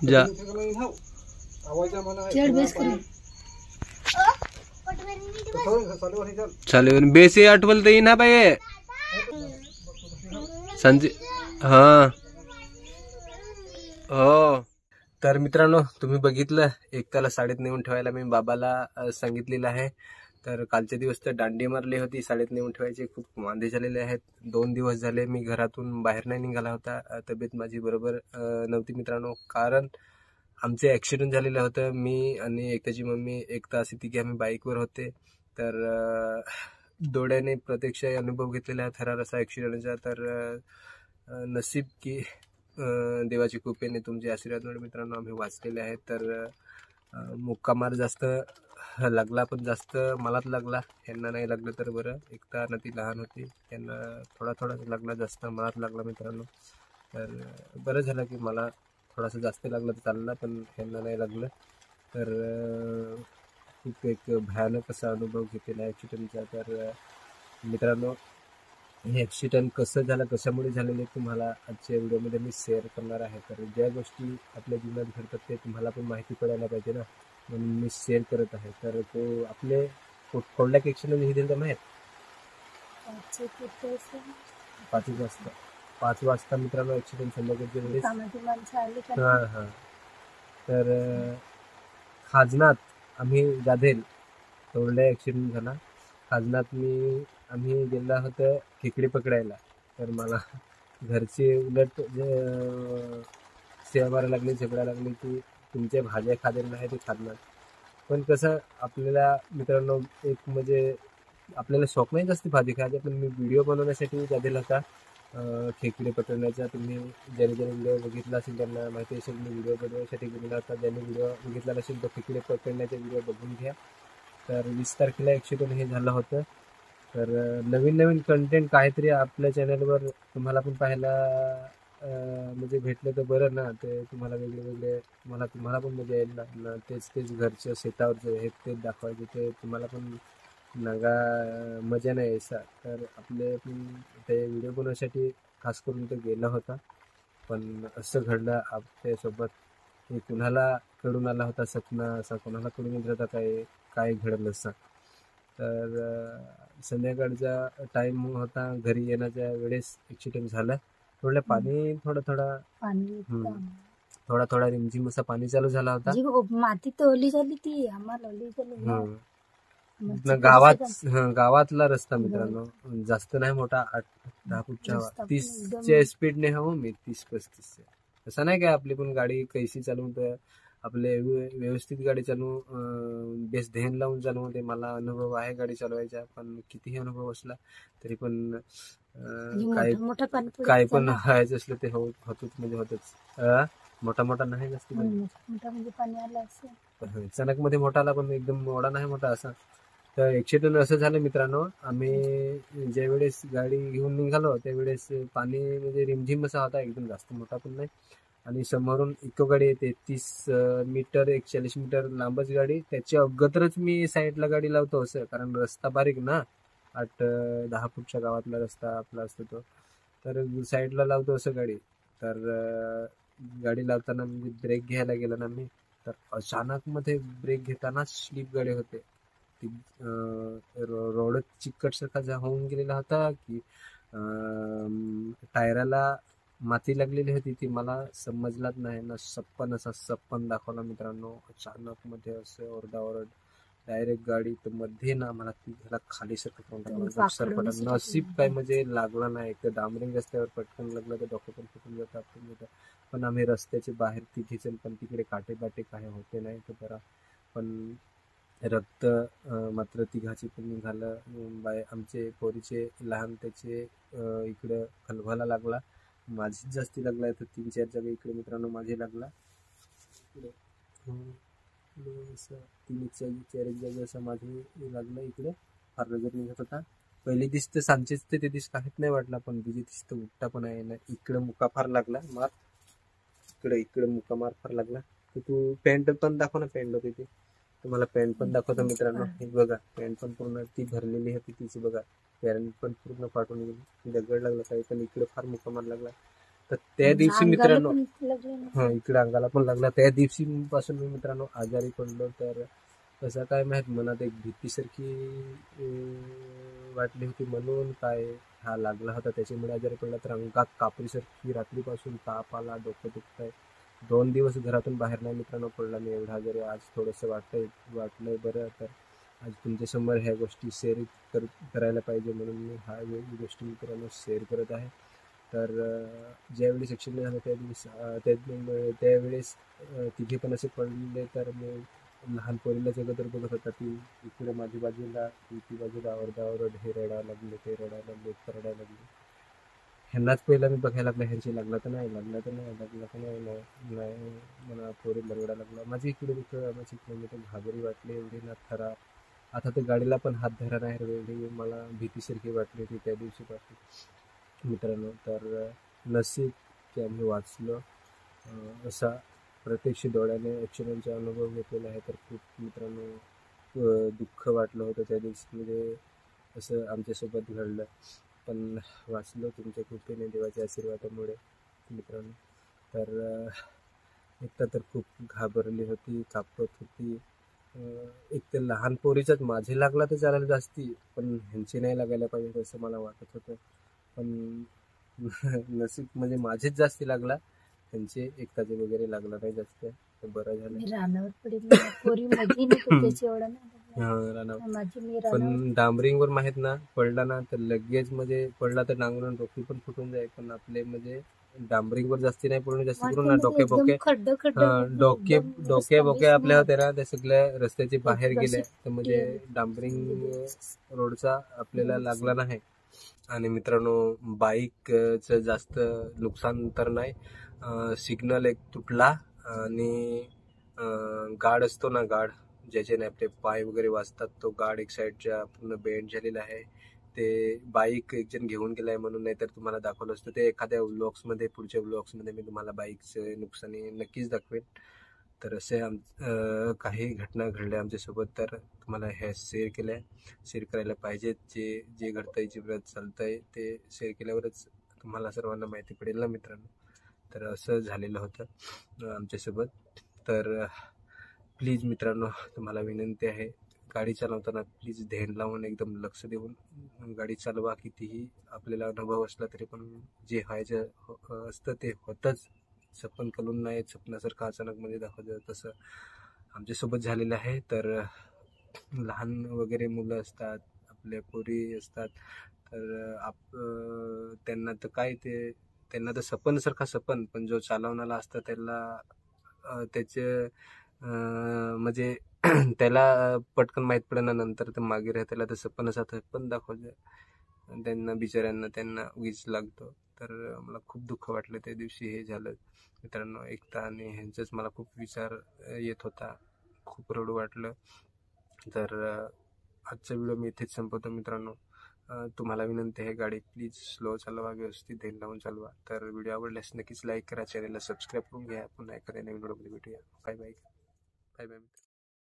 जा चालेल बेसी आठवल तर ना बाई संजय हा हो. तर मित्रांनो तुम्ही बघितलं एकताला साडीत नेऊन ठेवायला मी बाबाला सांगितलेलं आहे. तर कालचे दिवस तर दांडी मारली होती साडीत नेऊन ठेवायचे खूप वांदे झालेले आहेत. 2 दिवस झाले मी घरातून बाहेर नाही निघाला होता. तब्येत माझी बरोबर नव्हती मित्रांनो. कारण आमचे ॲक्सिडेंट झालेलं होतं. मी आणि एकताची मम्मी एकता असे तिघे आम्ही बाईकवर होते. तर डोळ्याने प्रत्यक्ष अनुभव घेतलेला आहे थरार असा ॲक्सिडेंटचा. तर नशीब की देवाची कृपेने तुमच्या आशीर्वादामुळे मित्रांनो आम्ही वाचलेले आहेत. तर मुक्का मार जास्त लागला पण जास्त मलाच लागला. यांना नाही लागलं तर बरं. एकता ना ती लहान होती त्यांना थोडा थोडाच लागला जास्त मलाच लागला मित्रांनो. तर बरं झालं की मला थोडासा जास्त लागलं तर चालला पण यांना नाही लागलं. तर खूप एक भयानक असा अनुभव घेतलेला आहे ॲक्सिडेंटचा. तर मित्रांनो हे ॲक्सिडेंट कसं झालं कशामुळे झालेले तुम्हाला आजच्या व्हिडिओमध्ये मी शेअर करणार आहे. तर ज्या गोष्टी आपल्या जीवनात घडतात ते तुम्हाला पण माहिती पडायला पाहिजे ना म्हणून मी शेअर करत आहे. तर तो आपले कोणत्या ॲक्सिडेंट हे दिलं माहीत 5 वाजता मित्रांनो ॲक्सिडेंट संध्याकाळच्या वेळेस. हां हां. तर खाजनात आम्ही जाधेल तोरड्या ॲक्सिडेंट झाला. खाजनात आम्ही गेलो होतं खेकडी पकडायला. तर मला घरचे उलट सेवा मारायला लागली झगडायला लागली की तुमच्या भाज्या खाल्लेल्या नाही ते खाजनात. पण कसं आपल्याला मित्रांनो एक म्हणजे आपल्याला शौक नाही जास्त भाजी खायचा पण मी व्हिडिओ बनवण्यासाठी जाधेल होता खेकडे पकडण्याचा. तुम्ही ज्याने व्हिडिओ बघितला असेल त्यांना माहिती असेल मी व्हिडिओ बनवण्यासाठी गेलेला होता. ज्यांनी व्हिडिओ बघितला नसेल तर खेकडे पकडण्याचा व्हिडिओ बघून घ्या. तर 20 तारखेला ॲक्सिडेंट हे झालं होतं. तर नवीन कंटेंट काहीतरी आपल्या चॅनलवर तुम्हाला पण पाहायला म्हणजे भेटलं तर बरं ना. ते तुम्हाला वेगळे तुम्हाला पण मजा येईल ना. तेच घरचं शेतावरचं हे तेच दाखवायचे ते तुम्हाला पण नागा मजा नाही यायचा. तर आपले पण ते व्हिडिओ बनवण्यासाठी खास करून तो गेला होता. पण असं घडलं आपल्यासोबत हे कुणाला कळून आला होता सपना असा कोणाला कळून येत होता काय घडलं असं. तर संध्याकाळचा टाईम होता घरी येण्याच्या वेळेस ॲक्सिडेंट झाला. थोडं पाणी थोडा रिमझिम असा पाणी चालू झाला होता. माती तर ओली झाली ती आम्हाला ओली झाली. गावातला रस्ता मित्रांनो जास्त नाही मोठा 8-10 फूटच्या 30च्या स्पीडने हो मी 30-35. असं नाही काय आपली पण गाडी कैसी चालवून आपले व्यवस्थित गाडी चालवू बेस ध्यान लावून चालवते. मला अनुभव आहे गाडी चालवायचा पण कितीही अनुभव असला तरी पण काय पण व्हायचं असलं ते होतच म्हणजे होतच. मोठा नाही जास्त म्हणजे पाणी आलं असं अचानक मध्ये मोठा आला पण एकदम मोठा नाही मोठा असा. तर ॲक्सिडेंट असं झालं मित्रांनो. आम्ही ज्या वेळेस गाडी घेऊन निघालो त्यावेळेस पाणी म्हणजे रिमझिम असा होता एकदम जास्त मोठा पण नाही. आणि समोरून इको गाडी येते 30 मीटर 40 मीटर लांबच गाडी. त्याच्या अगोदरच मी साईडला गाडी लावतो असं कारण रस्ता बारीक ना 8-10 फूटच्या गावातला रस्ता आपला असतो तो. तर साईडला लावतो असं गाडी. तर गाडी लावताना म्हणजे ब्रेक घ्यायला गेलो ना मी. तर अचानक मध्ये ब्रेक घेताना स्लिप गाडी होते. ती रोड चिकटसारखा होऊन गेलेला होता की टायराला माती लागलेली होती ती मला समजलाच नाही ना. सप्पन दाखवला मित्रांनो. अचानक मध्ये असं ओरडाओरड डायरेक्ट गाडी तर मध्ये ना मला ती खाली सरपटा. नसीब काय म्हणजे लागला नाही. एक तर डांबरिंग रस्त्यावर पटकन लागलं तर डोकं पण फुटून जातं. पण आम्ही रस्त्याचे बाहेर तिथे पण तिकडे काटे काही होते नाही तर बरा. पण रक्त मात्र तिघाचे पण निघालं. आमचे पोरीचे लहान त्याचे इकडं खलवाला लागला. माझी जास्ती लागला तर 3-4 जागा इकडे मित्रांनो माझे लागला. इकडे 3-4 जागा असं माझे लागलं. इकडे फार रगत निघत होता. पहिली दिसतं सांचेच ते दिस काहीच नाही वाटला पण तुझी दिसतं उठता पण आहे ना. इकडं मुका फार लागला मार. इकडे मुका मार फार लागला. तर तू पॅन्ट पण दाखव ना. पॅन्ट होती ती तुम्हाला पॅन्ट पण दाखवतो मित्रांनो. हे बघा पॅन्ट पण पूर्ण ती भरलेली होती तिची बघा. पॅन्ट पण पूर्ण फाटून गेली. दगड लागला काही पण इकडे फार मुका मार लागला. तर त्या दिवशी अंगाला मित्रांनो पण लागलं ना. इकडे अंगाला पण लागला. त्या दिवशी पासून मी मित्रांनो आजारी पडलो. तर कसं काय माहीत, मनात एक भीतीसारखी वाटली होती, म्हणून काय हा लागला होता त्याच्यामुळे आजारी पडला. तर अंगात कापरीसारखी रात्रीपासून ताप आला, डोकं दुखतंय. 2 दिवस घरातून बाहेर नाही मित्रांनो पडला मी, एवढा आजारी. आज थोडंसं वाटलंय बरं. तर आज तुमच्यासमोर ह्या गोष्टी शेअर करायला पाहिजे म्हणून मी ह्या गोष्टी मित्रांनो शेअर करत आहे. तर ज्यावेळेस ॲक्सिडेंट झाला त्यावेळेस तिघे पण असे पडले. तर मी लहान पोरीला जगदर बघत होता, ती इकडे माझी बाजूला, ती बाजूला, ओरडा हे रडायला लागले, ते रडायला लागले, रडायला लागले. ह्यांनाच पहिला मी बघायला लागला, ह्यांची लागला तर नाही मला पोरी रडायला लागला. माझी इकडे मी तर घाबरी वाटली एवढी ना खरा. आता तर गाडीला पण हात धरा नाही एवढी मला भीतीसारखी वाटली होती त्या दिवशीपासून मित्रांनो. तर नशीब की आम्ही वाचलो. असा प्रत्यक्ष डोळ्याने ॲक्सिडेंटचा अनुभव घेतलेला आहे. तर खूप मित्रांनो दुःख वाटलं होतं त्या दिवशी, म्हणजे असं आमच्यासोबत घडलं. पण वाचलो तुमच्या कृपेने, देवाच्या आशीर्वादामुळे मित्रांनो. तर एकदा तर खूप घाबरली होती, कापत होती. एक तर लहान पोरीचाच माझे लागला तर चालेल जास्ती, पण ह्यांची नाही लागायला पाहिजे असं मला वाटत होतं. पण नशीब म्हणजे माझेच जास्ती लागला, त्यांचे एकताचे वगैरे लागला नाही जास्त. तर बरं झालं. मी रानावर पडली ना, पोरी मध्ये नाही त्याची एवढा नाही लागला. रानावर. माझी मी पण रानावर डांबरिंगवर माहित ना पडला ना तर लगेच म्हणजे पडला तर डांगरून डोकी पण फुटून जाईल. पण आपले म्हणजे डांबरिंगवर जास्ती नाही पडून, जास्ती करून ना डोके बोके आपल्या होते ना, ते सगळ्या रस्त्याचे बाहेर गेले. तर म्हणजे डांबरिंग रोडचा आपल्याला लागला नाही. आणि मित्रांनो बाईकचं जास्त नुकसान तर नाही. सिग्नल एक तुटला आणि गार्ड असतो ना, गार्ड ज्याच्याने आपले पाय वगैरे वाचतात, तो गार्ड एक साईडच्या पूर्ण बेंड झालेला आहे. ते बाईक एक जण घेऊन गेलाय म्हणून, नाही तर तुम्हाला दाखवलं असतं. ते एखाद्या व्लॉग्समध्ये, पुढच्या व्लॉग्समध्ये मी तुम्हाला बाईकचे नुकसानी नक्कीच दाखवेन. तर असे काही घटना घडल्या आमच्यासोबत, तर तुम्हाला ह्या शेअर करायला पाहिजेत. जे घडतंय, जे चालतंय ते शेअर केल्यावरच तुम्हाला सर्वांना माहिती पडेल ना मित्रांनो. तर असं झालेलं होतं आमच्यासोबत. तर प्लीज मित्रांनो तुम्हाला विनंती आहे, गाडी चालवताना प्लीज ध्यान लावून एकदम लक्ष देऊन गाडी चालवा. कितीही आपल्याला अनुभव असला तरी पण जे व्हायचं असतं ते होतंच. सपन कलून नाही, स्वप्नासारखं अचानक म्हणजे दाखवतं, तसं आमच्यासोबत झालेलं आहे. तर लहान वगैरे मुलं असतात, आपल्या पोरी असतात, तर त्यांना तर काय त्यांना तर सपनसारखा सपन, पण जो चालवणारा असतं त्याला त्याचे म्हणजे त्याला पटकन माहीत पडणार नंतर, तर मागे राहत्याला तर सपन असा पण दाखवतं. त्यांना बिचाऱ्यांना त्यांना वीज लागतो. तर मला खूप दुःख वाटलं त्या दिवशी हे झालं मित्रांनो. एकता आणि ह्यांचाच मला खूप विचार येत होता, खूप रडू वाटलं. तर आजचा व्हिडिओ मी इथेच संपवतो मित्रांनो. तुम्हाला विनंती आहे, गाडी प्लीज स्लो चालवा, व्यवस्थित ध्यान लावून चालवा. तर व्हिडिओ आवडल्यास नक्कीच लाईक करा, चॅनलला सबस्क्राईब करून घ्या. पुन्हा एखाद्या नवीन व्हिडिओमध्ये भेटूया. Bye bye.